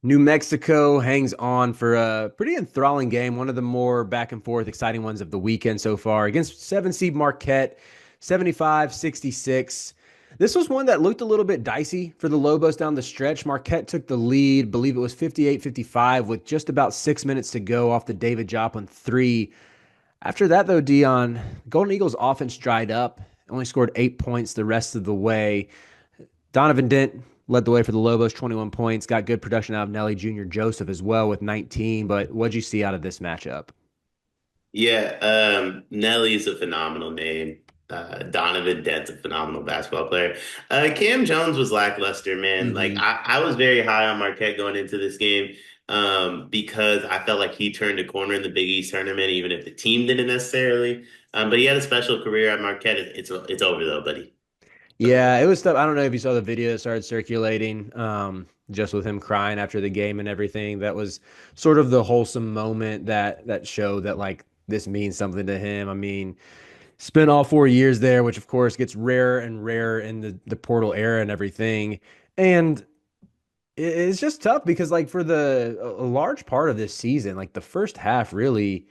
New Mexico hangs on for a pretty enthralling game, one of the more back and forth exciting ones of the weekend so far against 7 seed Marquette, 75-66. This was one that looked a little bit dicey for the Lobos down the stretch. Marquette took the lead, believe it was 58-55 with just about 6 minutes to go off the David Joplin three. After that, though, Dion, Golden Eagles offense dried up, only scored 8 points the rest of the way. Donovan Dent led the way for the Lobos, 21 points. Got good production out of Nelly Jr. Joseph as well with 19. But what'd you see out of this matchup? Yeah, Nelly's a phenomenal name. Donovan Dent's a phenomenal basketball player. Cam Jones was lackluster, man. Like Hmm. I was very high on Marquette going into this game because I felt like he turned a corner in the Big East tournament, even if the team didn't necessarily. But he had a special career at Marquette. It's over though, buddy. It's over. Yeah, it was stuff. I don't know if you saw the video that started circulating, just with him crying after the game and everything. That was sort of the wholesome moment that showed that like this means something to him. I mean, spent all 4 years there, which of course gets rarer and rarer in the portal era and everything. And it's just tough because like for a large part of this season, like the first half really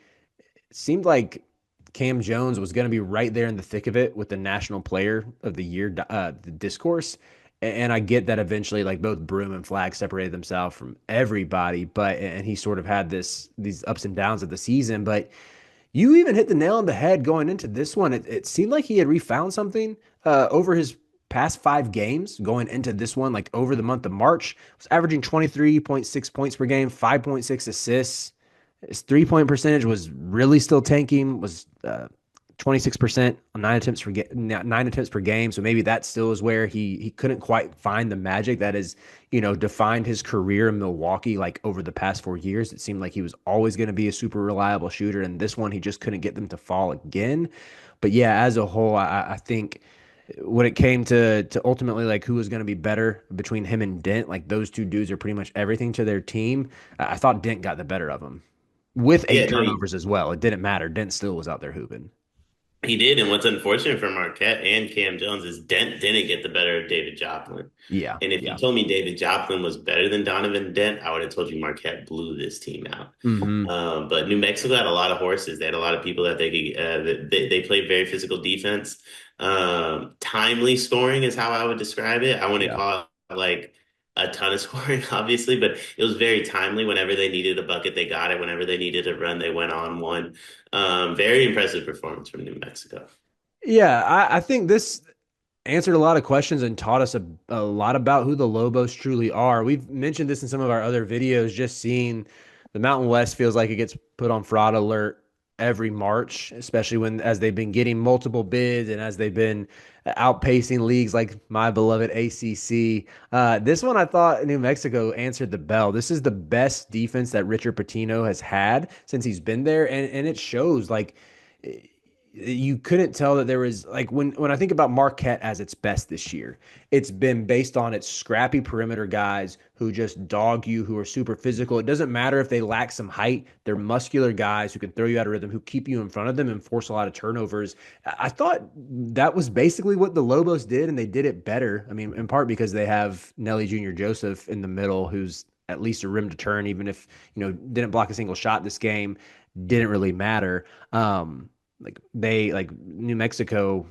seemed like Cam Jones was going to be right there in the thick of it with the National Player of the Year the discourse. And I get that eventually, like both Broom and Flag separated themselves from everybody, but and he sort of had these ups and downs of the season. But you even hit the nail on the head going into this one. It seemed like he had refound something over his past 5 games going into this one, like over the month of March. Was averaging 23.6 points per game, 5.6 assists. His 3 point percentage was really still tanking, was 26% on 9 attempts per game. So maybe that still is where he couldn't quite find the magic that is, defined his career in Milwaukee like over the past 4 years. It seemed like he was always going to be a super reliable shooter. And this one he just couldn't get them to fall again. But yeah, as a whole, I think when it came to ultimately like who was going to be better between him and Dent, like those two dudes are pretty much everything to their team. I thought Dent got the better of him with eight Yeah, no, turnovers as well. It didn't matter. Dent still was out there hooping. he did, and what's unfortunate for Marquette and Cam Jones is Dent didn't get the better of David Joplin. Yeah, And if you yeah. told me David Joplin was better than Donovan Dent, I would have told you Marquette blew this team out. Hmm. But New Mexico had a lot of horses. They had a lot of people that they could. They played very physical defense. Timely scoring is how I would describe it. I wouldn't Yeah. call it like a ton of scoring, obviously, but it was very timely. Whenever they needed a bucket, they got it. Whenever they needed a run, they went on one. Very impressive performance from New Mexico. Yeah, I think this answered a lot of questions and taught us a lot about who the Lobos truly are. We've mentioned this in some of our other videos, just seeing the Mountain West feels like it gets put on fraud alert every March, especially when as they've been getting multiple bids and as they've been outpacing leagues like my beloved ACC. This one I thought New Mexico answered the bell. This is the best defense that Richard Pitino has had since he's been there, and it shows like you couldn't tell that there was like when I think about Marquette as its best this year, it's been based on its scrappy perimeter guys who just dog you, who are super physical. It doesn't matter if they lack some height; they're muscular guys who can throw you out of rhythm, who keep you in front of them and force a lot of turnovers. I thought that was basically what the Lobos did, and they did it better. I mean, in part because they have Nelly Jr. Joseph in the middle, who's at least a rim to turn, even if didn't block a single shot this game, didn't really matter. Like New Mexico,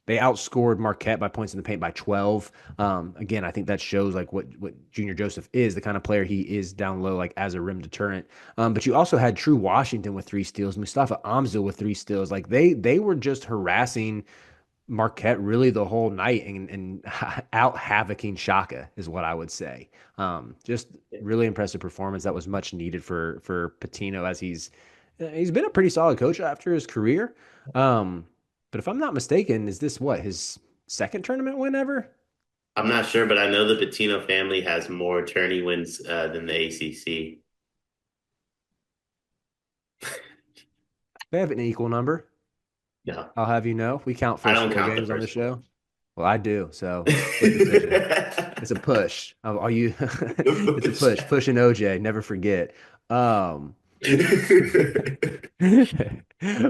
they outscored Marquette by points in the paint by 12. Again, I think that shows like what Junior Joseph is, the kind of player he is down low, like as a rim deterrent. But you also had True Washington with 3 steals, Mustafa Amzil with 3 steals. Like they were just harassing Marquette really the whole night and out havocing Shaka is what I would say. Just really impressive performance that was much needed for Patino as he's been a pretty solid coach after his career. Um, but if I'm not mistaken, is this what his second tournament win ever? I'm not sure, but I know the Patino family has more tourney wins than the ACC. They have an equal number. No, I'll have you know. We count I first don't four count the games on the first four. show. Well, I do. So split decision. It's a push. Are you? It's a push. Pushing OJ. Never forget. Um,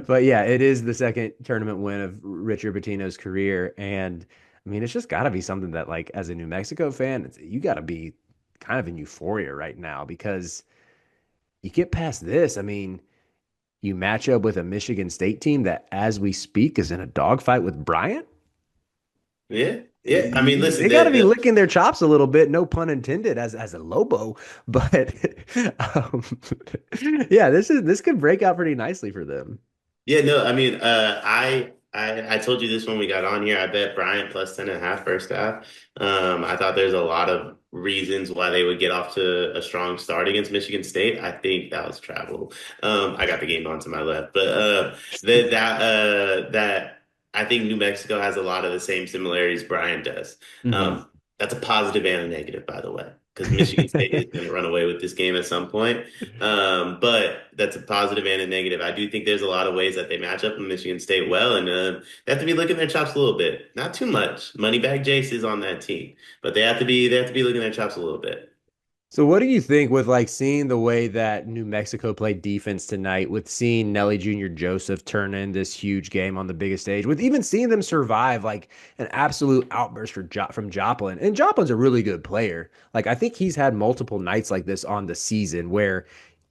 but yeah, it is the second tournament win of Richard Pitino's career, and I mean, it's just got to be something that, like, as a New Mexico fan, you got to be kind of in euphoria right now because you get past this. I mean, you match up with a Michigan State team that, as we speak, is in a dogfight with Bryant. Yeah, yeah. I mean, listen, They got to be licking their chops a little bit, no pun intended, as a Lobo. But um, yeah, this could break out pretty nicely for them. yeah, no, I mean, I told you this when we got on here. I bet Bryant plus 10.5 first half. I thought there's a lot of reasons why they would get off to a strong start against Michigan State. I think that was travel. I got the game on to my left, but that I think New Mexico has a lot of the same similarities Bryant does. Hmm. That's a positive and a negative, by the way, because Michigan State is going to run away with this game at some point. But that's a positive and a negative. I do think there's a lot of ways that they match up in Michigan State well, and they have to be licking their chops a little bit. Not too much. Moneybag Jace is on that team, but they have to be licking their chops a little bit. So what do you think with like seeing the way that New Mexico played defense tonight, with seeing Nelly Jr. Joseph turn in this huge game on the biggest stage, with even seeing them survive like an absolute outburst from Joplin. And Joplin's a really good player. Like I think he's had multiple nights like this on the season where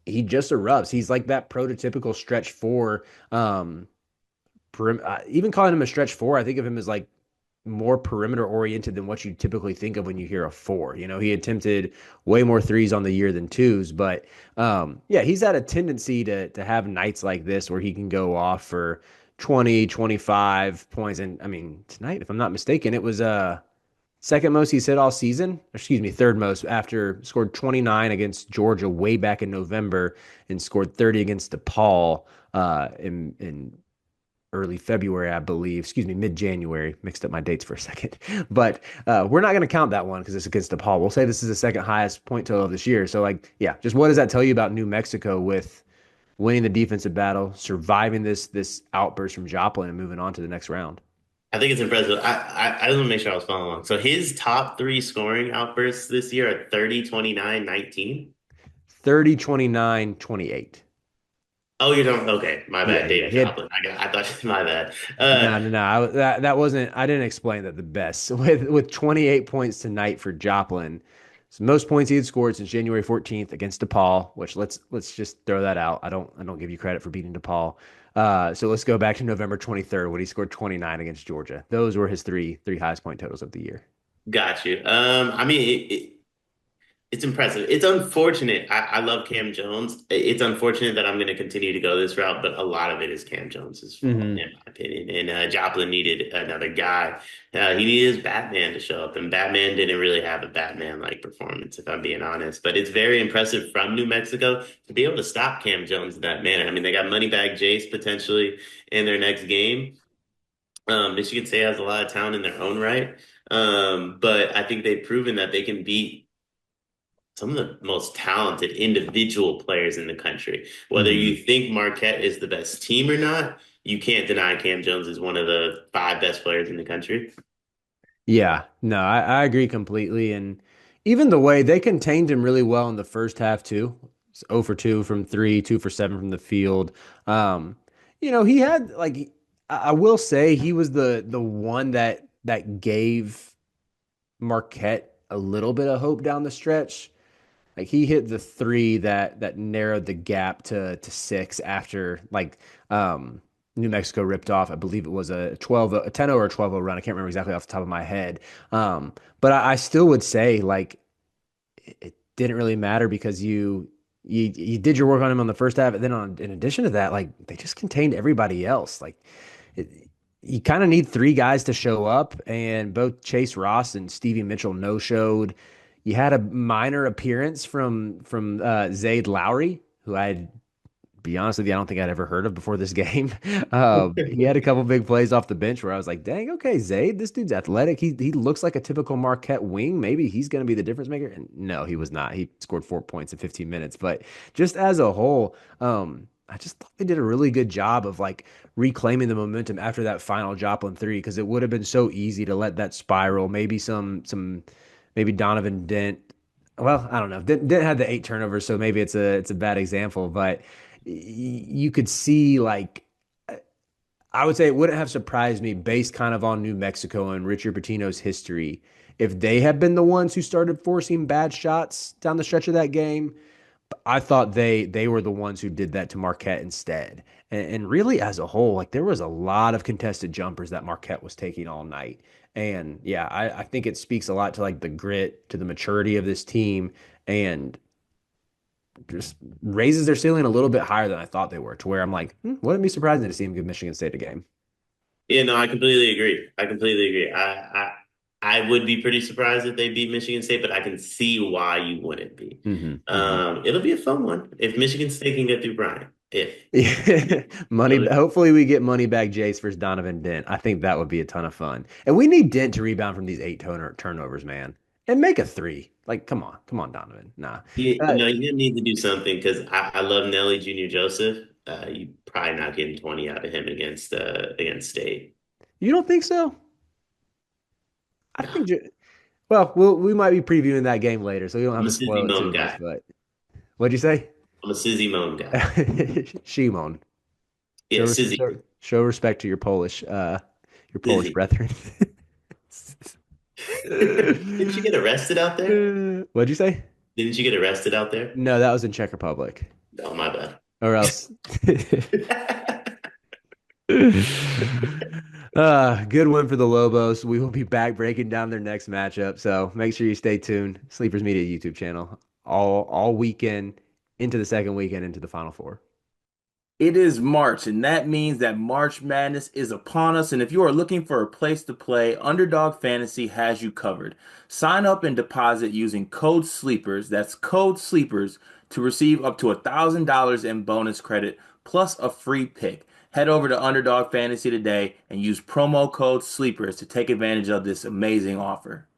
he just erupts. He's like that prototypical stretch four. Even calling him a stretch four, I think of him as like more perimeter oriented than what you typically think of when you hear a four. You know, he attempted way more threes on the year than twos, but yeah, he's had a tendency to have nights like this where he can go off for 20, 25 points. And I mean, tonight, if I'm not mistaken, it was second most he's hit all season. Excuse me, third most after scored 29 against Georgia way back in November and scored 30 against DePaul in early February, I believe. Excuse me, mid-January. Mixed up my dates for a second. But we're not going to count that one because it's against DePaul. We'll say this is the second highest point total of this year. So, like, yeah, just what does that tell you about New Mexico with winning the defensive battle, surviving this outburst from Joplin, and moving on to the next round? I think it's impressive. I just want to make sure I was following along. So his top three scoring outbursts this year are 30, 29, 19. 30, 29, 28. Oh, you're talking. Okay, my Yeah, bad, yeah. David He had Joplin. I thought my bad. no, no, no. That wasn't. I didn't explain that the best with 28 points tonight for Joplin. It's the most points he had scored since January 14th against DePaul. Which let's just throw that out. I don't give you credit for beating DePaul. So let's go back to November 23rd when he scored 29 against Georgia. Those were his three highest point totals of the year. Got you. I mean, it's impressive. It's unfortunate. I love Cam Jones. It's unfortunate that I'm going to continue to go this route, but a lot of it is Cam Jones's fault, Hmm. in my opinion. And Joplin needed another guy. He needed his Batman to show up, and Batman didn't really have a Batman-like performance, if I'm being honest. But it's very impressive from New Mexico to be able to stop Cam Jones in that manner. I mean, they got Moneybag Jace potentially in their next game. Michigan State has a lot of talent in their own right. But I think they've proven that they can beat some of the most talented individual players in the country. Whether Hmm. you think Marquette is the best team or not, you can't deny Cam Jones is one of the five best players in the country. Yeah, no, I agree completely. And even the way they contained him really well in the first half too. It's 0 for 2 from three, 2 for 7 from the field. Um, he had like I will say he was the one that gave Marquette a little bit of hope down the stretch. Like he hit the three that narrowed the gap to six after New Mexico ripped off. I believe it was a 12, a 10 or a 12 run. I can't remember exactly off the top of my head. But I still would say like it didn't really matter because you did your work on him on the first half, and then in addition to that, like they just contained everybody else. Like it, you kind of need three guys to show up, and both Chase Ross and Stevie Mitchell no showed. You had a minor appearance from Zayd Lowry, who I'd be honest with you, I don't think I'd ever heard of before this game. He had a couple big plays off the bench where I was like, dang, okay, Zayd, this dude's athletic. He looks like a typical Marquette wing. Maybe he's going to be the difference maker. And no, he was not. He scored 4 points in 15 minutes. But just as a whole, I just thought they did a really good job of like reclaiming the momentum after that final Joplin three because it would have been so easy to let that spiral. Maybe Donovan Dent. Well, I don't know. Dent had the 8 turnovers, so maybe it's a bad example, but you could see like I would say it wouldn't have surprised me based kind of on New Mexico and Richard Pitino's history if they had been the ones who started forcing bad shots down the stretch of that game, I thought they were the ones who did that to Marquette instead. And really, as a whole, like there was a lot of contested jumpers that Marquette was taking all night. And yeah, I think it speaks a lot to like the grit, to the maturity of this team, and just raises their ceiling a little bit higher than I thought they were. To where I'm like, wouldn't be surprising to see them give Michigan State a game. Yeah, no, I completely agree. I completely agree. I would be pretty surprised if they beat Michigan State, but I can see why you wouldn't be. Hmm. It'll be a fun one if Michigan State can get through Bryant. If Yeah. it'll Money. be Hopefully, we get money back Jace versus Donovan Dent. I think that would be a ton of fun. And we need Dent to rebound from these eight turnovers, man, and make a three. Like, come on, Donovan. Nah, you uh, know, you need to do something because I love Nelly Jr. Joseph. You probably not getting 20 out of him against State. you don't think so? I No, think. Well, we might be previewing that game later, so we don't have I'm a to Sizzy spoil it too Moan much. guy. But what'd you say? I'm a Sizzy Moan guy. Shimon. Yeah, Sizzy. Show respect to your Polish Sizzy. brethren. Didn't you get arrested out there? What'd you say? Didn't you get arrested out there? No, that was in Czech Republic. Oh, my bad. Or else. Good win for the Lobos. We will be back breaking down their next matchup. So make sure you stay tuned. Sleepers Media YouTube channel all weekend into the second weekend into the Final Four. It is March, and that means that March Madness is upon us. And if you are looking for a place to play, Underdog Fantasy has you covered. Sign up and deposit using code SLEEPERS, that's code SLEEPERS, to receive up to $1,000 in bonus credit plus a free pick. Head over to Underdog Fantasy today and use promo code SLEEPERS to take advantage of this amazing offer.